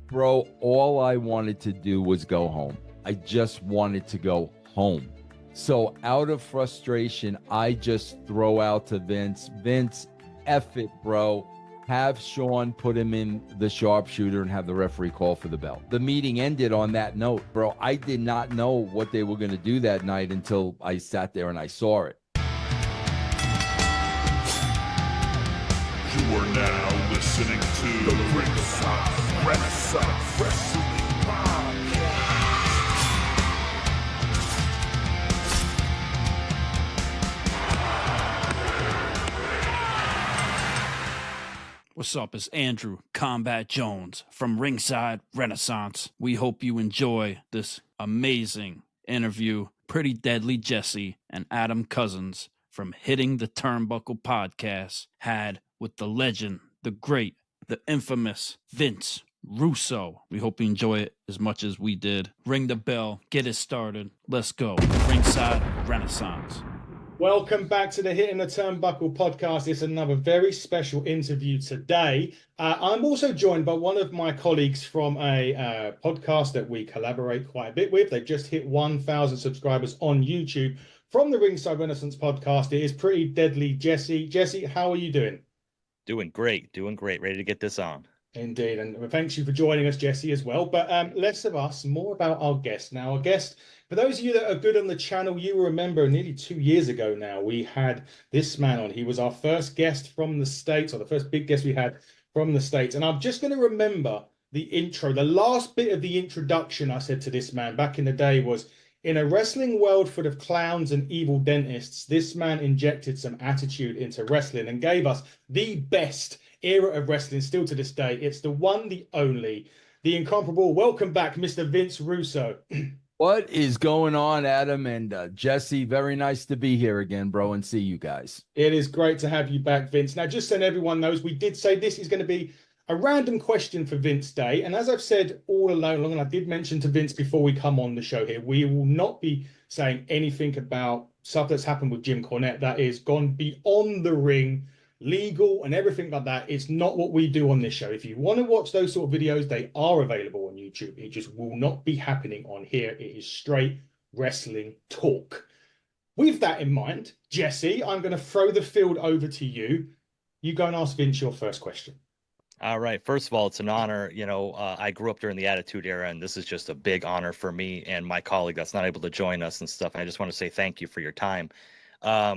Bro, all I wanted to do was go home. I just wanted to go home. So out of frustration, I just throw out to Vince, F it, bro. Have Sean put him in the sharpshooter and have the referee call for the bell. The meeting ended on that note, bro. I did not know what they were going to do that night until I sat there and I saw it. You are now listening to the Ringside Renaissance Wrestling Podcast. What's up? It's Andrew Combat Jones from Ringside Renaissance. We hope you enjoy this amazing interview. Pretty Deadly Jesse and Adam Cousins from Hitting the Turnbuckle Podcast had with the legend, the great, the infamous Vince Russo. We hope you enjoy it as much as we did. Ring the bell, get it started. Let's go. Ringside Renaissance. Welcome back to the Hitting the Turnbuckle Podcast. It's another very special interview today. I'm also joined by one of my colleagues from a podcast that we collaborate quite a bit with. They've just hit 1,000 subscribers on YouTube from the Ringside Renaissance Podcast. It is Pretty Deadly Jesse. Jesse, how are you doing? Doing great. Ready to get this on. Indeed, and thanks you for joining us, Jesse, as well. But less of us, more about our guest. Now, our guest, for those of you that are good on the channel, you will remember nearly 2 years ago now, we had this man on. He was our first guest from the States, or the first big guest we had from the States. And I'm just going to remember the intro. The last bit of the introduction I said to this man back in the day was, in a wrestling world full of clowns and evil dentists, this man injected some attitude into wrestling and gave us the best era of wrestling still to this day. It's the one, the only, the incomparable. Welcome back, Mr. Vince Russo. What is going on, Adam and Jesse? Very nice to be here again, bro, and see you guys. It is great to have you back, Vince. Now, just so everyone knows, we did say this is going to be a random question for Vince Day. And as I've said all along, and I did mention to Vince before we come on the show here, we will not be saying anything about stuff that's happened with Jim Cornette that is gone beyond the ring, legal and everything like that. It's not what we do on this show. If you want to watch those sort of videos, they are available on YouTube. It just will not be happening on here. It is straight wrestling talk. With that in mind, Jesse, I'm going to throw the field over to you. You go and ask Vince your first question. All right. First of all, it's an honor. I grew up during the Attitude Era, and this is just a big honor for me and my colleague that's not able to join us and stuff. And I just want to say thank you for your time. Now,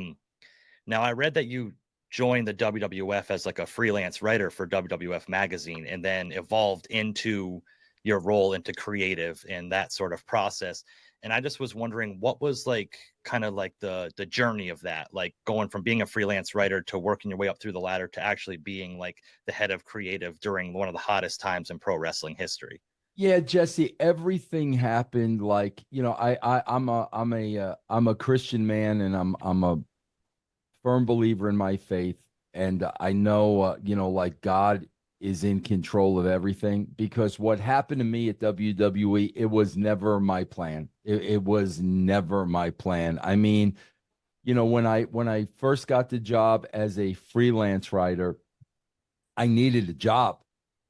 I read that you joined the WWF as like a freelance writer for WWF Magazine and then evolved into your role into creative and that sort of process. And I just was wondering what was like kind of like the journey of that, like going from being a freelance writer to working your way up through the ladder to actually being like the head of creative during one of the hottest times in pro wrestling history. Yeah, Jesse, everything happened like, I'm a Christian man, and I'm a firm believer in my faith. And I know, like God is in control of everything, because what happened to me at WWE, it was never my plan. It was never my plan. I mean, when I first got the job as a freelance writer, I needed a job.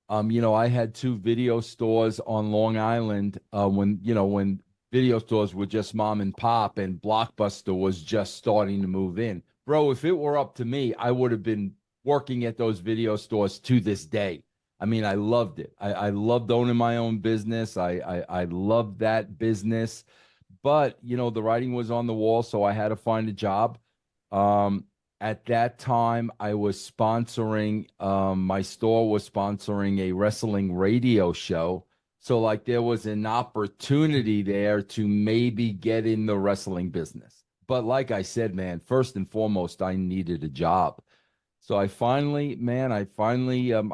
I had 2 video stores on Long Island when video stores were just mom and pop and Blockbuster was just starting to move in. Bro, if it were up to me, I would have been working at those video stores to this day. I mean, I loved it. I loved owning my own business. I loved that business. But, the writing was on the wall, so I had to find a job. At that time, I was sponsoring, my store was sponsoring a wrestling radio show. So, like, there was an opportunity there to maybe get in the wrestling business. But like I said, man, first and foremost, I needed a job. So I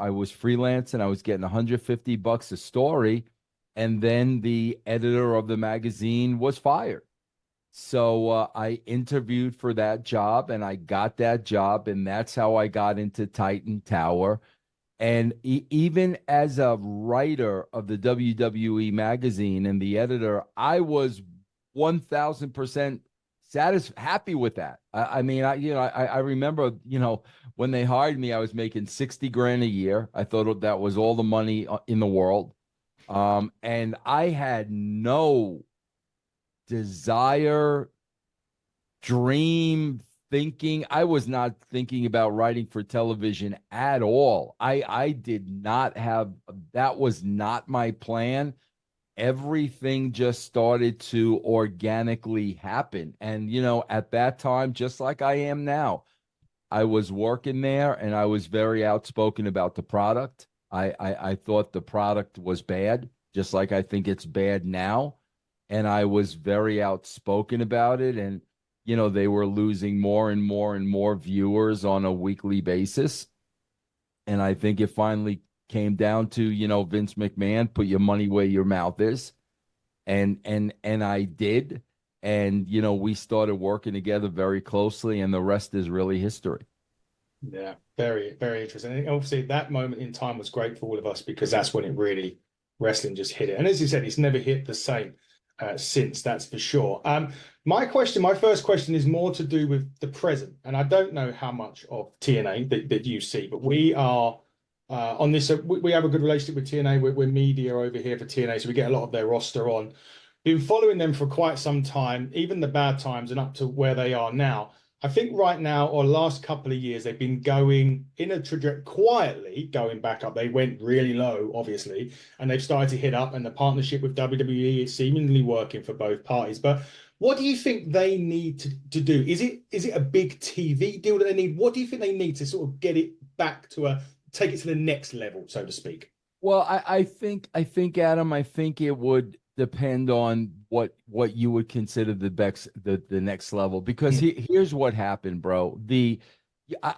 was freelance and I was getting $150 a story. And then the editor of the magazine was fired. So I interviewed for that job and I got that job. And that's how I got into Titan Tower. And even as a writer of the WWE magazine and the editor, I was 1,000% happy with that. I remember, when they hired me, I was making $60,000 a year. I thought that was all the money in the world. And I had no desire, dream, thinking. I was not thinking about writing for television at all. I did not have, that was not my plan. Everything just started to organically happen. And, at that time, just like I am now, I was working there and I was very outspoken about the product. I thought the product was bad, just like I think it's bad now. And I was very outspoken about it. And, they were losing more and more and more viewers on a weekly basis. And I think it finally came down to, Vince McMahon, put your money where your mouth is. And I did. And, we started working together very closely, and the rest is really history. Yeah, very, very interesting. And obviously, that moment in time was great for all of us because that's when it really, wrestling just hit it. And as you said, it's never hit the same since, that's for sure. My first question is more to do with the present. And I don't know how much of TNA that you see, but we are on this. We have a good relationship with TNA. We're media over here for TNA, so we get a lot of their roster on. Been following them for quite some time, even the bad times and up to where they are now. I think right now, or last couple of years, they've been going in a trajectory, quietly going back up. They went really low, obviously, and they've started to hit up, and the partnership with WWE is seemingly working for both parties. But what do you think they need to do? Is it a big TV deal that they need? What do you think they need to sort of get it back to take it to the next level, so to speak? Well, I think, Adam, I think it would depend on what you would consider the next level, because here's what happened, bro.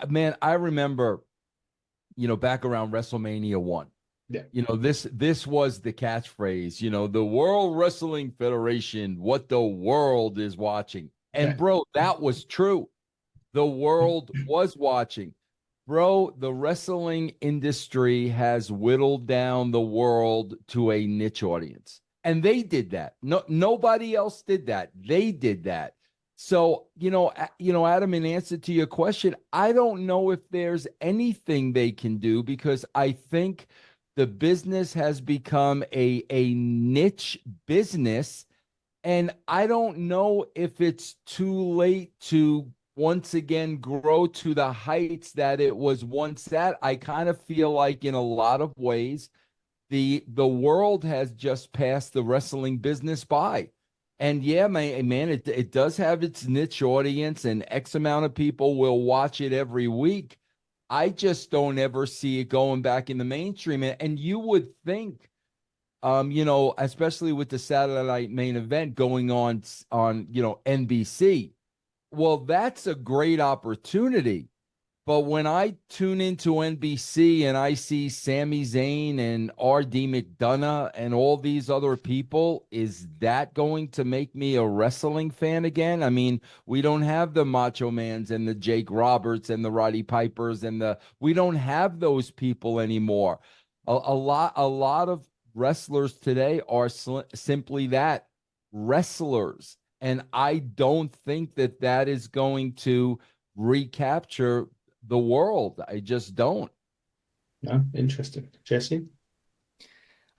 Man, I remember, back around WrestleMania 1. Yeah. This was the catchphrase, the World Wrestling Federation, what the world is watching. And bro, that was true. The world was watching. Bro, the wrestling industry has whittled down the world to a niche audience. And they did that. No, nobody else did that. They did that. So, Adam, in answer to your question, I don't know if there's anything they can do, because I think the business has become a niche business. And I don't know if it's too late to once again grow to the heights that it was once at. I kind of feel like in a lot of ways, the world has just passed the wrestling business by. And yeah, man, it does have its niche audience, and X amount of people will watch it every week. I just don't ever see it going back in the mainstream. And you would think, especially with the Saturday Night Main Event going on NBC, well, that's a great opportunity. But when I tune into NBC and I see Sami Zayn and R.D. McDonough and all these other people, is that going to make me a wrestling fan again? I mean, we don't have the Macho Mans and the Jake Roberts and the Roddy Pipers we don't have those people anymore. A lot of wrestlers today are simply that, wrestlers. And I don't think that is going to recapture the world. I just don't. No, interesting. Jesse?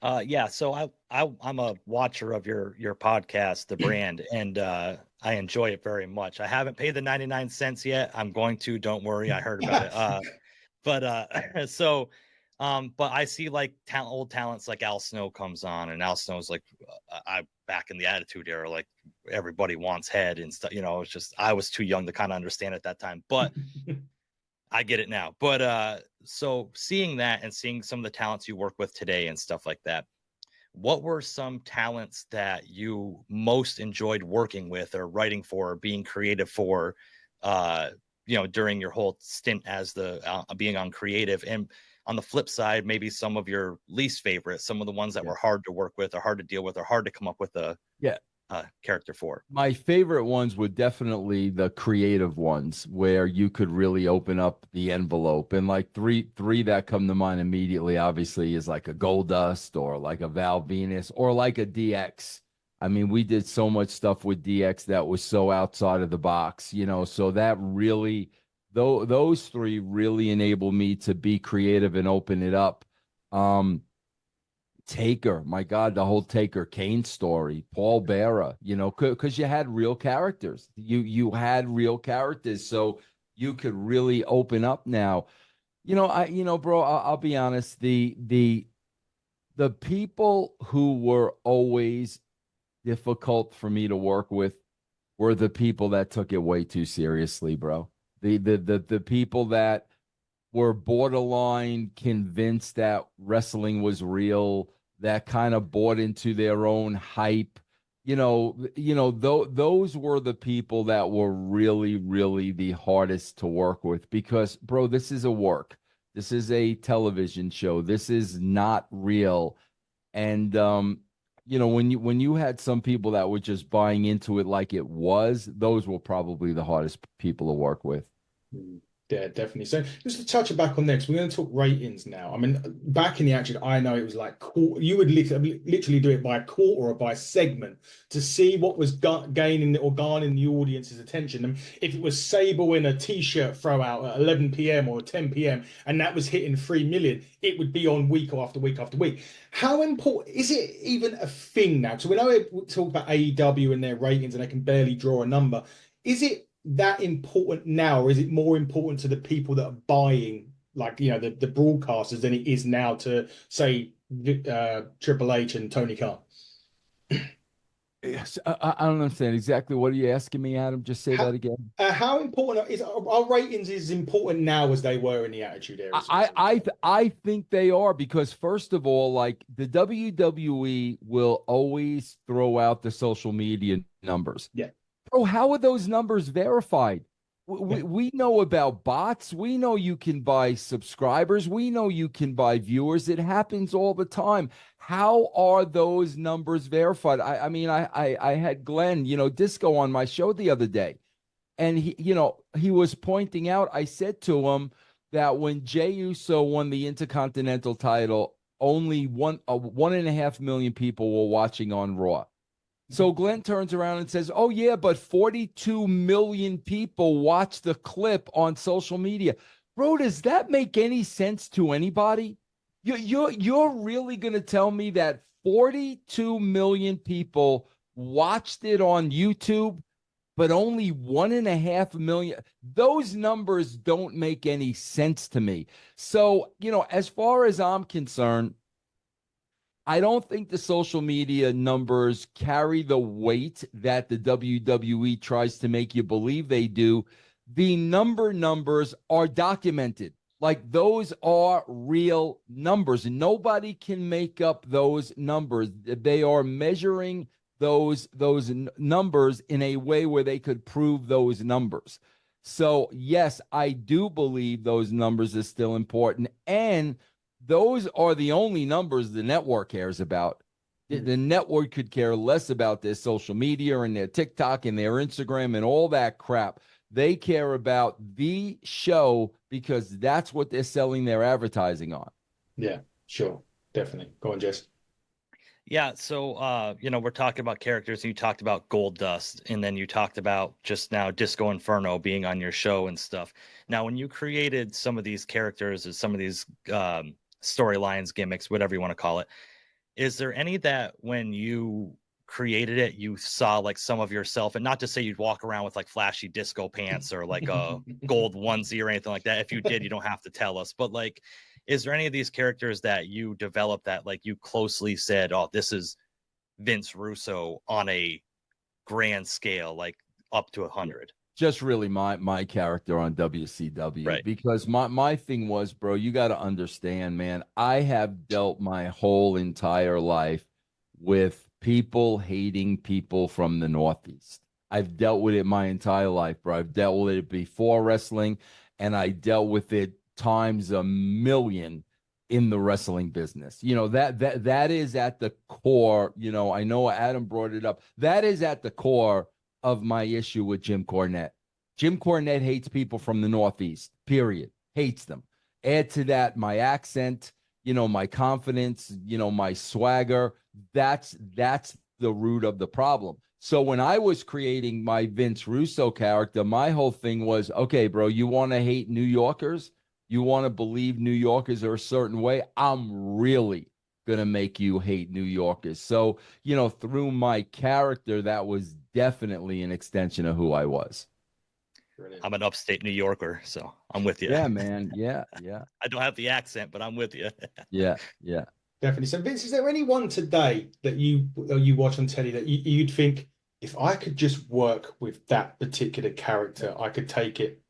Yeah, so I'm a watcher of your podcast, The Brand, and I enjoy it very much. I haven't paid the 99 cents yet. I'm going to, don't worry, I heard about it. But I see like old talents like Al Snow comes on, and Al Snow's like, I back in the Attitude Era, like everybody wants head and stuff. It's just I was too young to kind of understand at that time, but I get it now. But so seeing that and seeing some of the talents you work with today and stuff like that, what were some talents that you most enjoyed working with or writing for or being creative for, during your whole stint as the being on creative? And on the flip side, maybe some of your least favorites, some of the ones that were hard to work with or hard to deal with or hard to come up with a character for. My favorite ones were definitely the creative ones, where you could really open up the envelope. And like three that come to mind immediately, obviously, is like a Goldust or like a Val Venus or like a DX. I mean, we did so much stuff with DX that was so outside of the box, so that really, those three really enabled me to be creative and open it up. Taker, my God, the whole Taker Kane story, Paul Bearer, you know, because you had real characters. You had real characters, so you could really open up now. Bro, I'll be honest. The people who were always difficult for me to work with were the people that took it way too seriously, bro. The people that were borderline convinced that wrestling was real, that kind of bought into their own hype. Those were the people that were really, really the hardest to work with because, bro, this is a work. This is a television show. This is not real. And when you had some people that were just buying into it like it was, those were probably the hardest people to work with. Yeah, definitely. So just to touch back on next, we're going to talk ratings now. I mean, back in the action, I know it was like you would literally do it by a quarter or by segment to see what was gaining or garnering the audience's attention. And if it was Sable in a t-shirt throw out at 11 p.m. or 10 p.m. and that was hitting 3 million, it would be on week after week after week. How important is it even a thing now? So we know we talk about AEW and their ratings and they can barely draw a number. Is it that important now, or is it more important to the people that are buying, like the broadcasters, than it is now to say Triple H and Tony Khan? Yes, I don't understand exactly what are you asking me, Adam. Just say that again. How important is our ratings? Is important now as they were in the Attitude Era? I think they are because first of all, like the WWE will always throw out the social media numbers. Yeah. Bro, how are those numbers verified? We know about bots. We know you can buy subscribers. We know you can buy viewers. It happens all the time. How are those numbers verified? I mean, I had Glenn, Disco on my show the other day, and he was pointing out, I said to him that when Jey Uso won the Intercontinental title, only 1.5 million people were watching on Raw. So Glenn turns around and says, "Oh yeah, but 42 million people watch the clip on social media." Bro, does that make any sense to anybody? You're really going to tell me that 42 million people watched it on YouTube, but only 1.5 million? Those numbers don't make any sense to me. So, as far as I'm concerned, I don't think the social media numbers carry the weight that the WWE tries to make you believe they do. The numbers are documented. Like those are real numbers. Nobody can make up those numbers. They are measuring those numbers in a way where they could prove those numbers. So, yes, I do believe those numbers are still important. And those are the only numbers the network cares about. The network could care less about their social media and their TikTok and their Instagram and all that crap. They care about the show because that's what they're selling their advertising on. Yeah, sure. Definitely. Go on, Jess. Yeah, so we're talking about characters, and you talked about Goldust, and then you talked about just now Disco Inferno being on your show and stuff. Now, when you created some of these characters or some of these storylines, gimmicks, whatever you want to call it, is there any that when you created it you saw like some of yourself, and not to say you'd walk around with like flashy disco pants or like a gold onesie or anything like that? If you did, you don't have to tell us, but like, is there any of these characters that you developed that like you closely said, oh, this is Vince Russo on a grand scale, like up to 100? Just really my character on WCW, right? Because my thing was, bro, you got to understand, man, I have dealt my whole entire life with people hating people from the Northeast. I've dealt with it my entire life, bro. I've dealt with it before wrestling, and I dealt with it times a million in the wrestling business. That is at the core. I know Adam brought it up. That is at the core of my issue with Jim Cornette. Jim Cornette hates people from the Northeast, period. Hates them. Add to that my accent, my confidence, my swagger. That's the root of the problem. So when I was creating my Vince Russo character, my whole thing was, okay, bro, you want to hate New Yorkers? You want to believe New Yorkers are a certain way? I'm really going to make you hate New Yorkers. So, through my character, that was definitely an extension of who I was. Brilliant. I'm an upstate New Yorker, so I'm with you. Yeah, man. Yeah. I don't have the accent, but I'm with you. Yeah. Definitely. So, Vince, is there anyone today that you watch on telly that you'd think, if I could just work with that particular character, I could take it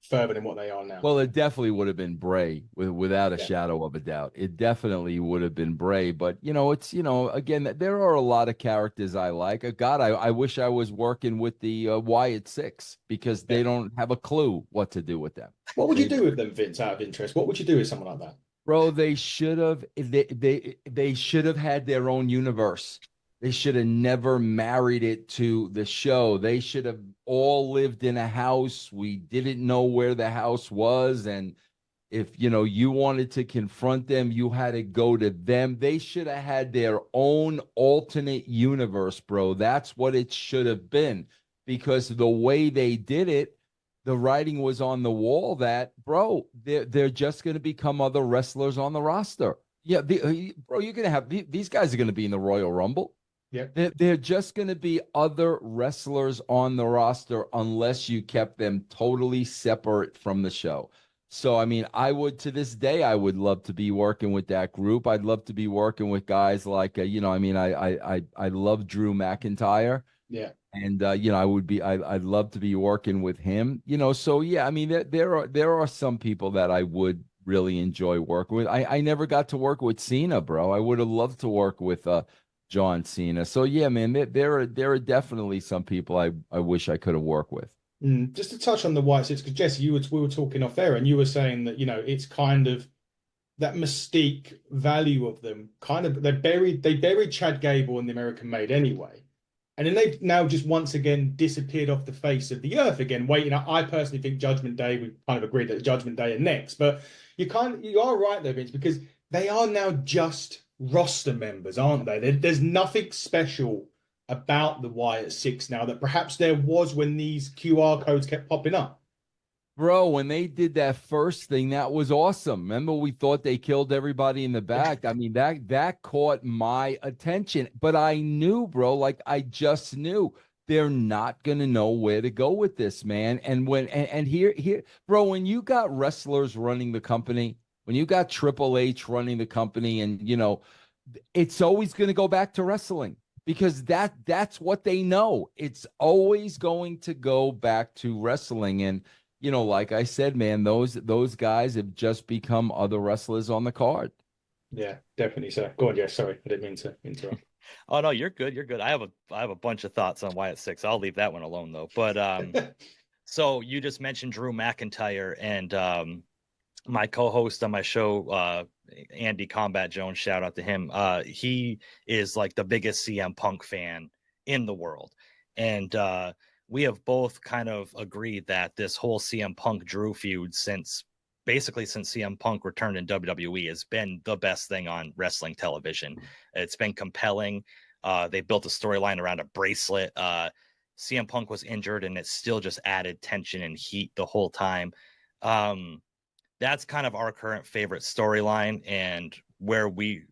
further than what they are now? Well, it definitely would have been Bray, without a shadow of a doubt. It definitely would have been Bray. But, it's, again, there are a lot of characters I like. God, I wish I was working with the Wyatt Six, because they don't have a clue what to do with them. What would you do with them, Vince, out of interest? What would you do with someone like that? Bro, they should have they should have had their own universe. They should have never married it to the show. They should have all lived in a house. We didn't know where the house was, and if you wanted to confront them, you had to go to them. They should have had their own alternate universe, bro. That's what it should have been, because the way they did it, the writing was on the wall that, bro, they're just going to become other wrestlers on the roster. Yeah, bro, you're going to have these guys are going to be in the Royal Rumble. Yeah, they're just going to be other wrestlers on the roster unless you kept them totally separate from the show. So, I mean, to this day, I would love to be working with that group. I'd love to be working with guys like, I love Drew McIntyre. yeah. And I'd love to be working with him, so yeah, I mean, there are some people that I would really enjoy working with. I never got to work with Cena, bro. I would have loved to work with John Cena. So yeah, man, there are definitely some people I wish I could have worked with. Just to touch on the White Six, because Jesse, we were talking off air, and you were saying that it's kind of that mystique value of them. Kind of they buried Chad Gable and the American Made anyway. And then they've now just once again disappeared off the face of the earth again. Waiting, I personally think Judgment Day, we kind of agreed that Judgment Day are next. But you are right though, Vince, because they are now just roster members, aren't they? There's nothing special about the Wyatt Six now that perhaps there was when these QR codes kept popping up. Bro, when they did that first thing, that was awesome. Remember, we thought they killed everybody in the back. I mean, that caught my attention. But I knew, bro, like I just knew they're not gonna know where to go with this, man. And here, bro, when you got wrestlers running the company, when you got Triple H running the company, and it's always gonna go back to wrestling, because that's what they know. It's always going to go back to wrestling. And like I said, man, those guys have just become other wrestlers on the card. Yeah, definitely. So go on. Yeah, sorry, I didn't mean to interrupt. Oh no, you're good. You're good. I have a bunch of thoughts on Wyatt Six. I'll leave that one alone though. But so you just mentioned Drew McIntyre, and my co-host on my show, Andy Combat Jones, shout out to him. He is like the biggest CM Punk fan in the world, and we have both kind of agreed that this whole CM Punk Drew feud since CM Punk returned in WWE has been the best thing on wrestling television. It's been compelling. They built a storyline around a bracelet. CM Punk was injured, and it still just added tension and heat the whole time. That's kind of our current favorite storyline, and where we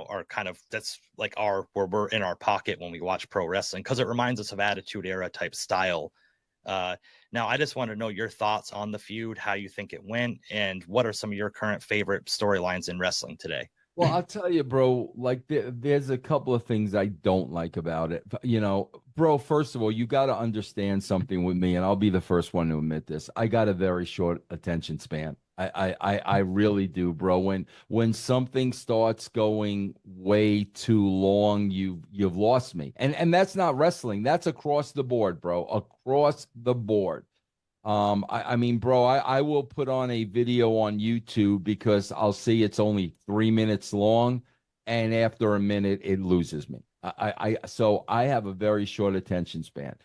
are kind of, that's like where we're in our pocket when we watch pro wrestling, because it reminds us of Attitude Era type style. Now I just want to know your thoughts on the feud, how you think it went, and what are some of your current favorite storylines in wrestling today. Well, I'll tell you, bro, like there's a couple of things I don't like about it. Bro, first of all, you got to understand something with me, and I'll be the first one to admit this. I got a very short attention span. I really do, bro. When something starts going way too long, you've lost me. And that's not wrestling. That's across the board, bro. Across the board. I mean, bro, I will put on a video on YouTube because I'll see it's only 3 minutes long, and after a minute it loses me. So I have a very short attention span.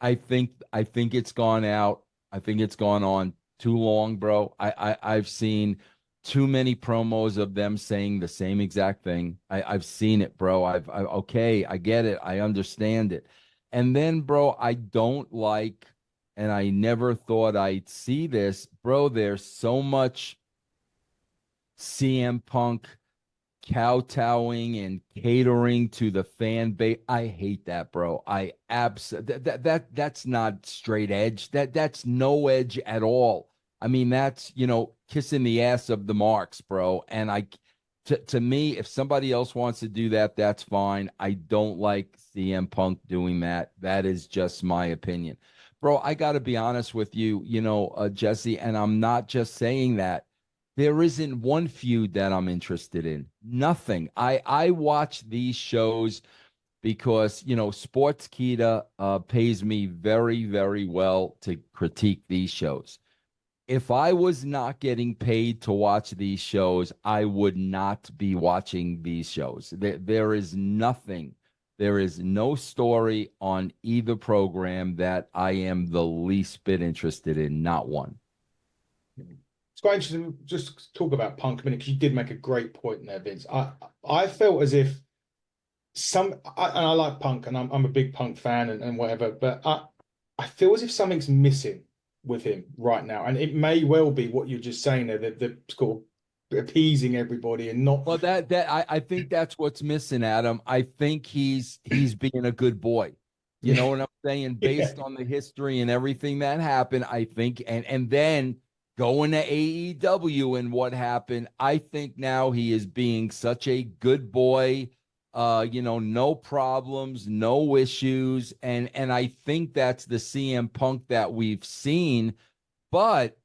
I think it's gone out. I think it's gone on too long, bro. I've seen too many promos of them saying the same exact thing. I've seen it, bro. Okay, I get it. I understand it. And then, bro, I don't like, and I never thought I'd see this, bro. There's so much CM Punk kowtowing and catering to the fan base. I hate that, bro. That's not straight edge. That's no edge at all. I mean, that's, kissing the ass of the marks, bro. And to me, if somebody else wants to do that, that's fine. I don't like CM Punk doing that. That is just my opinion. Bro, I got to be honest with you, Jesse, and I'm not just saying that. There isn't one feud that I'm interested in. Nothing. I watch these shows because, Sportskeeda pays me very, very well to critique these shows. If I was not getting paid to watch these shows, I would not be watching these shows. There is nothing. There is no story on either program that I am the least bit interested in. Not one. It's quite interesting just to talk about Punk a minute, because you did make a great point there, Vince. I felt as if and I like Punk, and I'm a big Punk fan and whatever, but I feel as if something's missing with him right now, and it may well be what you're just saying there, that the sort of appeasing everybody and not. Well, I think that's what's missing, Adam. I think he's being a good boy. You know what I'm saying? Based on the history and everything that happened, I think, and then going to AEW and what happened, I think now he is being such a good boy. No problems, no issues, and I think that's the CM Punk that we've seen, but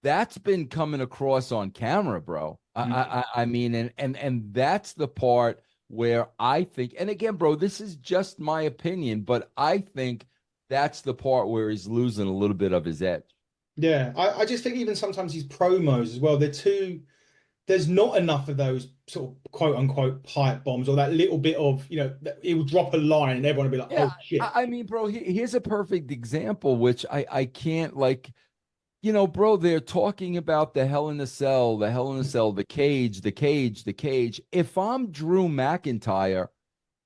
that's been coming across on camera, bro. I mean, and that's the part where I think, and again, bro, this is just my opinion, but I think that's the part where he's losing a little bit of his edge. Yeah, I just think even sometimes these promos as well, there's not enough of those sort of quote unquote pipe bombs, or that little bit of, it will drop a line and everyone will be like, yeah, oh shit. I mean, bro, here's a perfect example, which I can't, like, bro, they're talking about the Hell in a Cell, the cage, the cage, the cage. If I'm Drew McIntyre,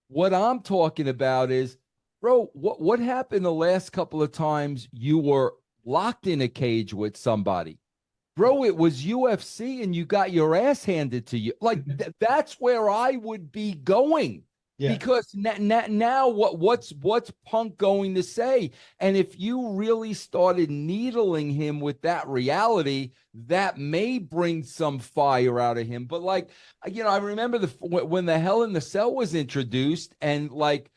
what I'm talking about is, bro, what happened the last couple of times you were locked in a cage with somebody? Bro, it was UFC and you got your ass handed to you. Like, that's where I would be going. Yeah. Because now what's Punk going to say? And if you really started needling him with that reality, that may bring some fire out of him. But, like, I remember when the Hell in the Cell was introduced, and like,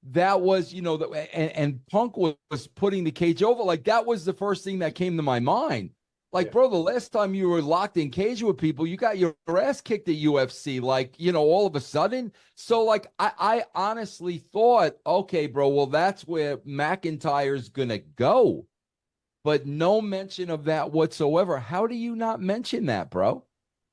that was, and Punk was putting the cage over. Like, that was the first thing that came to my mind. Like, bro, the last time you were locked in cage with people, you got your ass kicked at UFC, like, all of a sudden. So, like, I honestly thought, okay, bro, well, that's where McIntyre's going to go. But no mention of that whatsoever. How do you not mention that, bro?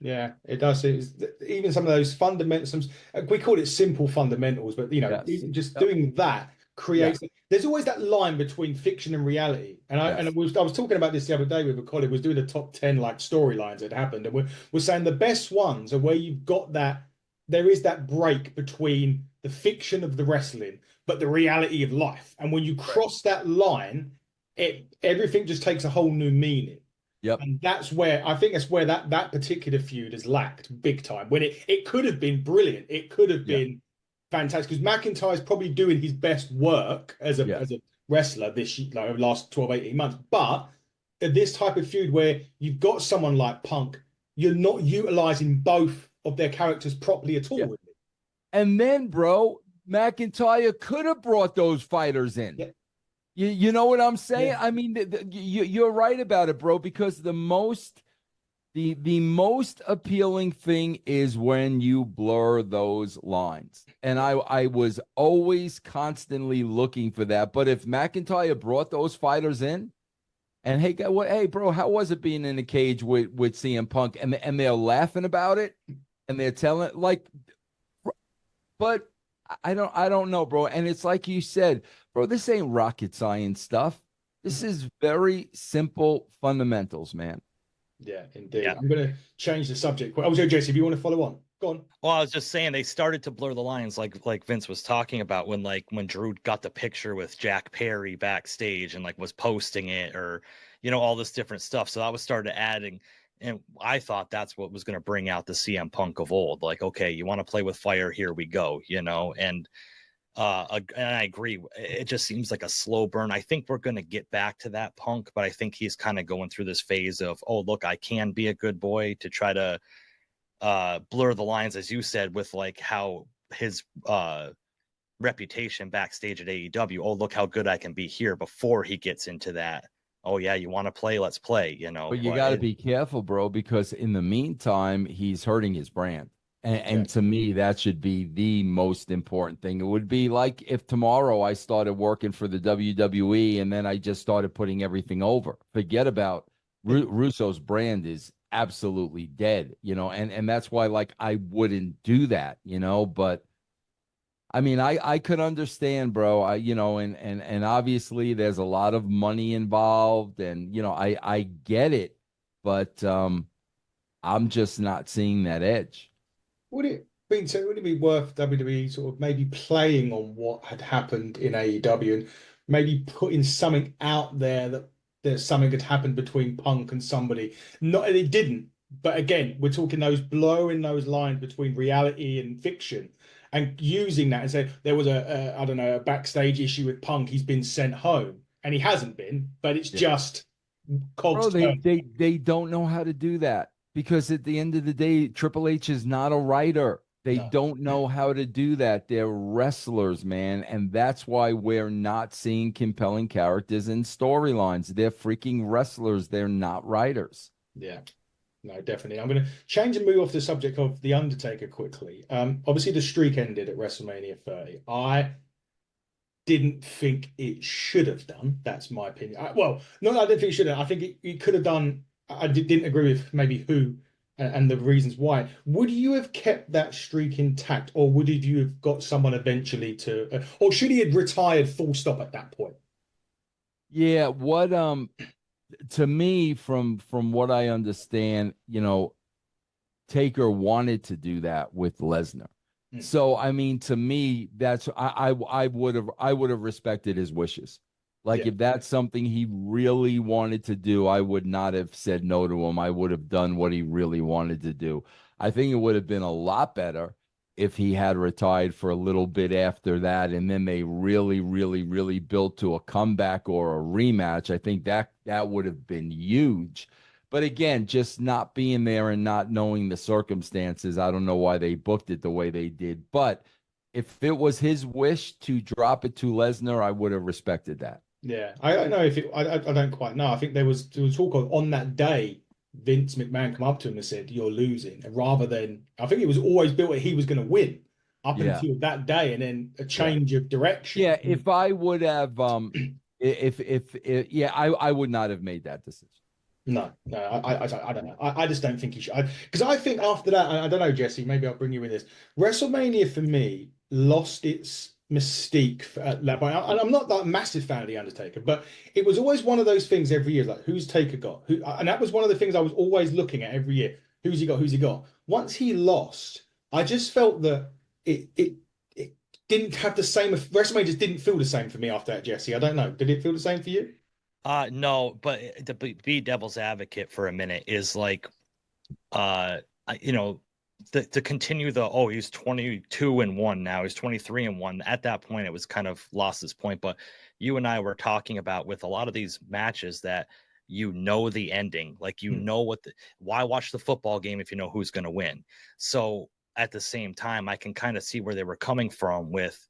Yeah, it does. Even some of those fundamentals, we call it simple fundamentals, but, even just doing that creates. Yeah. There's always that line between fiction and reality, and I was talking about this the other day with a colleague. Was doing the top 10 like storylines that happened, and we're saying the best ones are where you've got that. There is that break between the fiction of the wrestling, but the reality of life, and when you cross that line, everything just takes a whole new meaning. Yep. And that's where that particular feud has lacked big time. When it could have been brilliant, it could have been fantastic, because McIntyre's probably doing his best work as a wrestler this year, like over the last 12, 18 months. But this type of feud where you've got someone like Punk, you're not utilizing both of their characters properly at all. Yeah. And then, bro, McIntyre could have brought those fighters in. Yeah. You know what I'm saying? Yeah. I mean, you're right about it, bro, because the most appealing thing is when you blur those lines. And I was always constantly looking for that. But if McIntyre brought those fighters in, and hey, bro, how was it being in the cage with CM Punk? And they're laughing about it, and they're telling, like, but I don't know, bro. And it's like you said, bro, this ain't rocket science stuff. This is very simple fundamentals, man. Yeah, indeed. Yeah. I'm going to change the subject. Oh, Jesse, if you want to follow on, go on. Well, I was just saying they started to blur the lines, like Vince was talking about, when Drew got the picture with Jack Perry backstage and like was posting it, or all this different stuff. So that was started adding And I thought that's what was going to bring out the CM Punk of old. Like, okay, you want to play with fire? Here we go, and I agree. It just seems like a slow burn. I think we're going to get back to that Punk, but I think he's kind of going through this phase of, oh, look, I can be a good boy, to try to blur the lines, as you said, with like how his reputation backstage at AEW. Oh, look how good I can be here, before he gets into that. Oh yeah, you want to play? Let's play. But you got to be careful, bro, because in the meantime, he's hurting his brand. And to me, that should be the most important thing. It would be like if tomorrow I started working for the WWE and then I just started putting everything over. Forget about Russo's brand is absolutely dead, and that's why, like, I wouldn't do that, but I mean, I could understand, bro. And obviously there's a lot of money involved, and I get it, but I'm just not seeing that edge. Would it be worth WWE sort of maybe playing on what had happened in AEW and maybe putting something out there that there's something had happened between Punk and somebody? Not, it didn't. But again, we're talking blurring those lines between reality and fiction, and using that and say there was I don't know, a backstage issue with Punk. He's been sent home, and he hasn't been, but it's just cogs. Bro, they don't know how to do that. Because at the end of the day, Triple H is not a writer. They don't know how to do that. They're wrestlers, man. And that's why we're not seeing compelling characters and storylines. They're freaking wrestlers. They're not writers. Yeah, no, definitely. I'm going to change and move off the subject of The Undertaker quickly. Obviously, the streak ended at WrestleMania 30. I didn't think it should have done. That's my opinion. I didn't think it should have. I think it could have done. I didn't agree with maybe who and the reasons why. Would you have kept that streak intact, or would you have got someone eventually to, or should he have retired full stop at that point? Yeah, what to me, from what I understand, Taker wanted to do that with Lesnar. So I mean, to me, that's I would have respected his wishes. Like, if that's something he really wanted to do, I would not have said no to him. I would have done what he really wanted to do. I think it would have been a lot better if he had retired for a little bit after that, and then they really, really, really built to a comeback or a rematch. I think that would have been huge. But again, just not being there and not knowing the circumstances, I don't know why they booked it the way they did. But if it was his wish to drop it to Lesnar, I would have respected that. Yeah, I don't know if it. I don't quite know. I think there was talk of, on that day, Vince McMahon come up to him and said, "You're losing," and rather than, I think it was always built that he was going to win up until that day, and then a change of direction. Yeah, if I would have, I would not have made that decision. No, I don't know. I just don't think he should. Because I think after that, I don't know, Jesse. Maybe I'll bring you in this. WrestleMania for me lost its mystique at that point. And I'm not that massive fan of The Undertaker, but it was always one of those things every year, like, who's Taker got? And that was one of the things I was always looking at every year. Who's he got? Who's he got? Once he lost, I just felt that it didn't have the same. WrestleMania just didn't feel the same for me after that, Jesse. I don't know. Did it feel the same for you? No, but to be devil's advocate for a minute is like, to continue he's 22-1 now, he's 23-1. At that point, it was kind of lost its point. But you and I were talking about with a lot of these matches that the ending, like why watch the football game if you know who's going to win? So at the same time, I can kind of see where they were coming from with,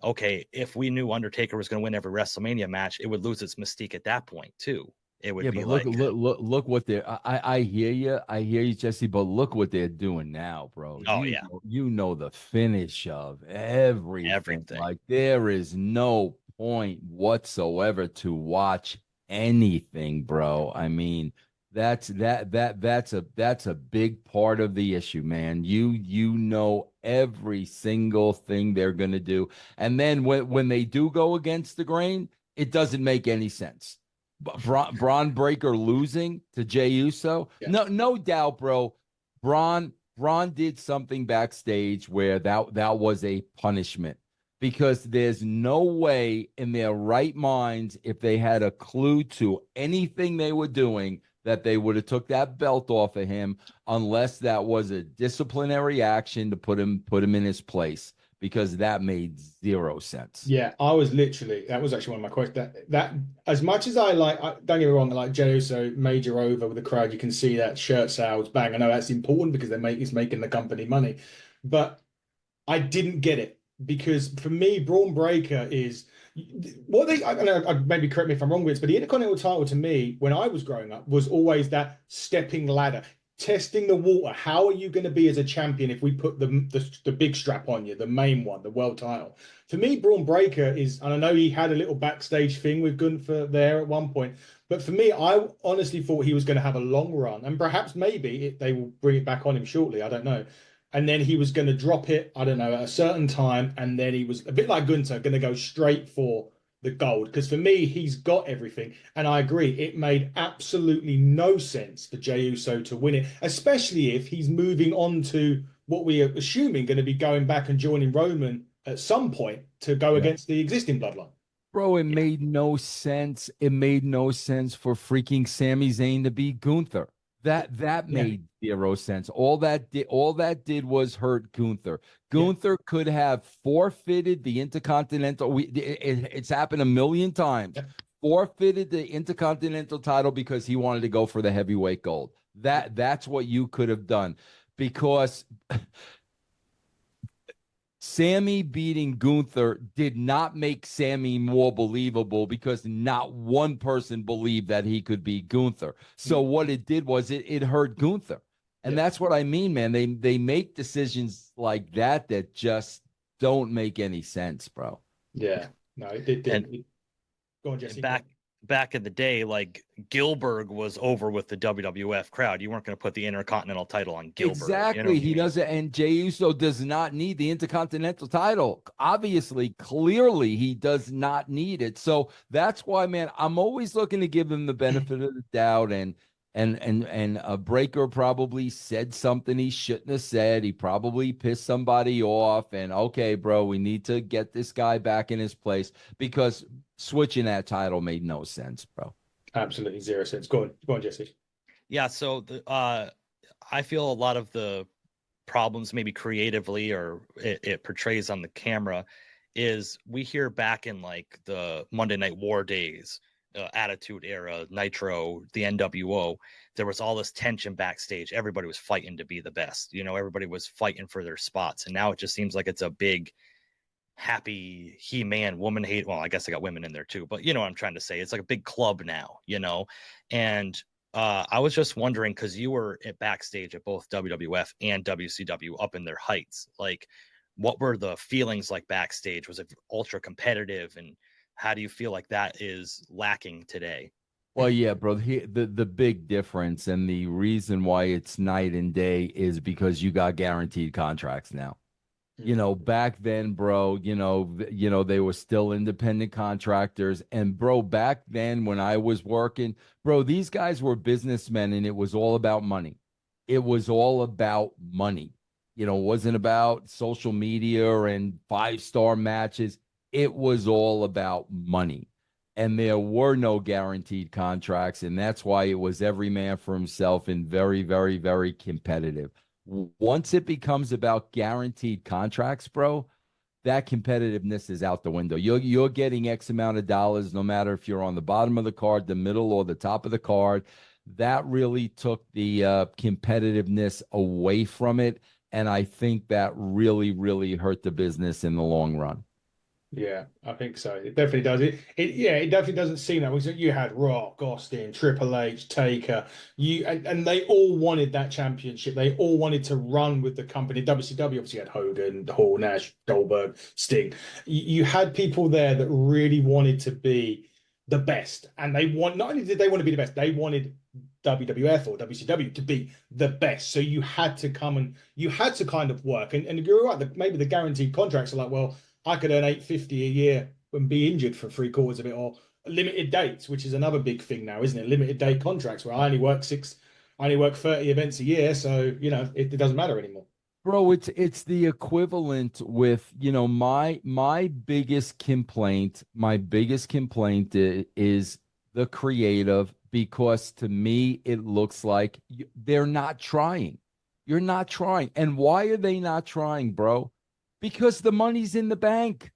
okay, if we knew Undertaker was going to win every WrestleMania match, it would lose its mystique at that point too. It would be like, look what they're. I hear you, Jesse. But look what they're doing now, bro. Oh, you know the finish of everything. Like, there is no point whatsoever to watch anything, bro. I mean, that's a big part of the issue, man. You know every single thing they're gonna do, and then when they do go against the grain, it doesn't make any sense. Braun Breaker losing to Jey Uso, no doubt, bro. Braun did something backstage where that was a punishment, because there's no way in their right minds, if they had a clue to anything they were doing, that they would have took that belt off of him unless that was a disciplinary action to put him in his place, because that made zero sense. Yeah, I was literally, that was actually one of my questions. That as much as don't get me wrong, I like Jey Uso major over with the crowd. You can see that shirt sales bang. I know that's important because it's making the company money, but I didn't get it, because for me, Braun Breaker is what they. I don't know. Maybe correct me if I'm wrong with this, but the Intercontinental title to me, when I was growing up, was always that stepping ladder, testing the water. How are you going to be as a champion if we put the big strap on you, the main one, the world title? For me, Braun Breaker is, and I know he had a little backstage thing with Gunther there at one point, but for me, I honestly thought he was going to have a long run, and perhaps maybe they will bring it back on him shortly. I don't know. And then he was going to drop it, I don't know, at a certain time. And then he was a bit like Gunther, going to go straight for the gold. Because for me, he's got everything. And I agree, it made absolutely no sense for Jey Uso to win it, especially if he's moving on to what we are assuming going to be going back and joining Roman at some point to go against the existing bloodline. Bro, it made no sense. It made no sense for freaking Sami Zayn to be Gunther. That made zero sense. All that did was hurt Gunther. Gunther could have forfeited the Intercontinental. It's happened a million times. Forfeited the Intercontinental title because he wanted to go for the heavyweight gold. That's what you could have done, because Sammy beating Gunther did not make Sammy more believable, because not one person believed that he could beat Gunther. So what it did was it hurt Gunther. And that's what I mean, man. They make decisions like that just don't make any sense, bro. Yeah. No, it did. Go on, Jesse. Back in the day, like, Gilbert was over with the WWF crowd. You weren't going to put the Intercontinental title on Gilbert. Exactly. He doesn't, and Jey Uso does not need the Intercontinental title. Obviously, clearly, he does not need it. So that's why, man, I'm always looking to give him the benefit of the doubt. And a Breaker probably said something he shouldn't have said. He probably pissed somebody off. And okay, bro, we need to get this guy back in his place, because switching that title made no sense, bro. Absolutely zero sense. Go on, Jesse. Yeah, so I feel a lot of the problems, maybe creatively, or it portrays on the camera, is we hear back in like the Monday Night War days, Attitude Era, Nitro, the NWO, there was all this tension backstage. Everybody was fighting to be the best. Everybody was fighting for their spots. And now it just seems like it's a big, happy He-Man, woman hate. Well, I guess I got women in there too, but you know what I'm trying to say. It's like a big club now, And I was just wondering, because you were at backstage at both WWF and WCW up in their heights. Like, what were the feelings like backstage? Was it ultra competitive? And how do you feel like that is lacking today? Well, yeah, bro. The big difference, and the reason why it's night and day, is because you got guaranteed contracts now. Back then, bro, they were still independent contractors. And bro, back then when I was working, bro, these guys were businessmen, and it was all about money. It was all about money. It wasn't about social media and 5-star matches. It was all about money. And there were no guaranteed contracts. And that's why it was every man for himself and very, very, very competitive. Once it becomes about guaranteed contracts, bro, that competitiveness is out the window. You're getting X amount of dollars, no matter if you're on the bottom of the card, the middle, or the top of the card. That really took the competitiveness away from it. And I think that really, really hurt the business in the long run. Yeah, I think so. It definitely does. It definitely doesn't seem that way. So you had Rock, Austin, Triple H, Taker, and they all wanted that championship. They all wanted to run with the company. WCW obviously had Hogan, Hall, Nash, Goldberg, Sting. You had people there that really wanted to be the best, and not only did they want to be the best, they wanted WWF or WCW to be the best. So you had to kind of work. And you're right, maybe the guaranteed contracts are like, well, I could earn $850 a year and be injured for 3/4 of it, or limited dates, which is another big thing now, isn't it? Limited date contracts where I only work 30 events a year, so it doesn't matter anymore. Bro, it's the equivalent with, my biggest complaint is the creative because to me, it looks like they're not trying. You're not trying. And why are they not trying, bro? Because the money's in the bank.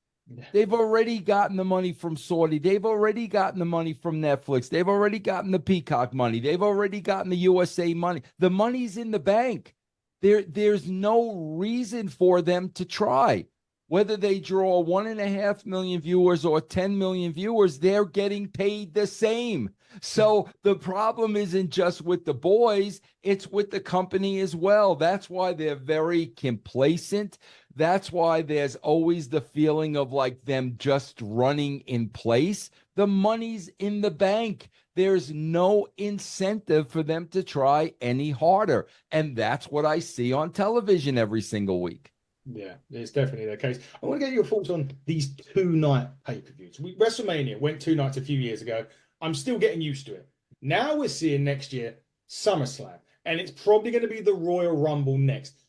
They've already gotten the money from Saudi. They've already gotten the money from Netflix. They've already gotten the Peacock money. They've already gotten the USA money. The money's in the bank. There's no reason for them to try. Whether they draw 1.5 million viewers or 10 million viewers, they're getting paid the same. So the problem isn't just with the boys, it's with the company as well. That's why they're very complacent. That's why there's always the feeling of like them just running in place. The money's in the bank. There's no incentive for them to try any harder. And that's what I see on television every single week. Yeah, it's definitely the case. I want to get your thoughts on these 2-night pay-per-views. WrestleMania went 2 nights a few years ago. I'm still getting used to it. Now we're seeing next year SummerSlam, and it's probably going to be the Royal Rumble next.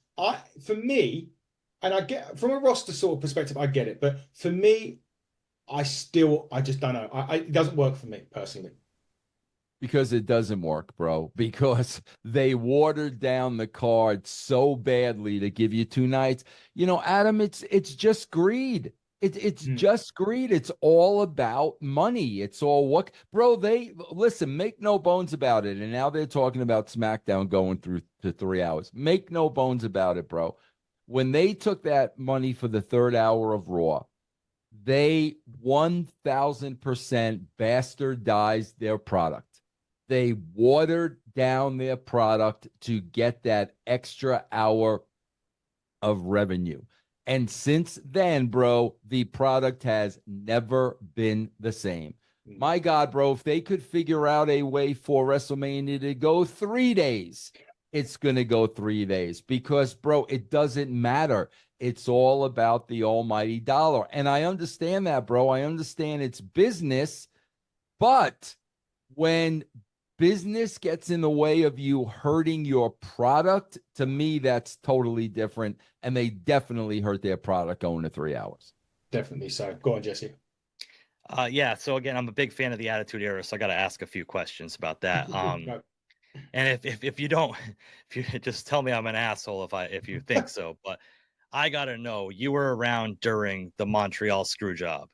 For me, and I get from a roster sort of perspective, I get it, but for me, I just don't know. It doesn't work for me personally. Because it doesn't work, bro. Because they watered down the card so badly to give you 2 nights. You know, Adam, it's just greed. It's just greed. It's all about money. It's all what, bro. They listen. Make no bones about it. And now they're talking about SmackDown going through to 3 hours. Make no bones about it, bro. When they took that money for the 3rd hour of Raw, they 1,000% bastardized their product. They watered down their product to get that extra hour of revenue. And since then, bro, the product has never been the same. My God, bro, if they could figure out a way for WrestleMania to go 3 days, it's going to go 3 days because, bro, it doesn't matter. It's all about the almighty dollar. And I understand that, bro. I understand it's business. But when business gets in the way of you hurting your product, to me, that's totally different. And they definitely hurt their product going to 3 hours. Definitely so. Go on, Jesse. Yeah. So again, I'm a big fan of the Attitude Era, so I got to ask a few questions about that. No. And if you don't, if you just tell me I'm an asshole if you think so, but I got to know, you were around during the Montreal Screwjob.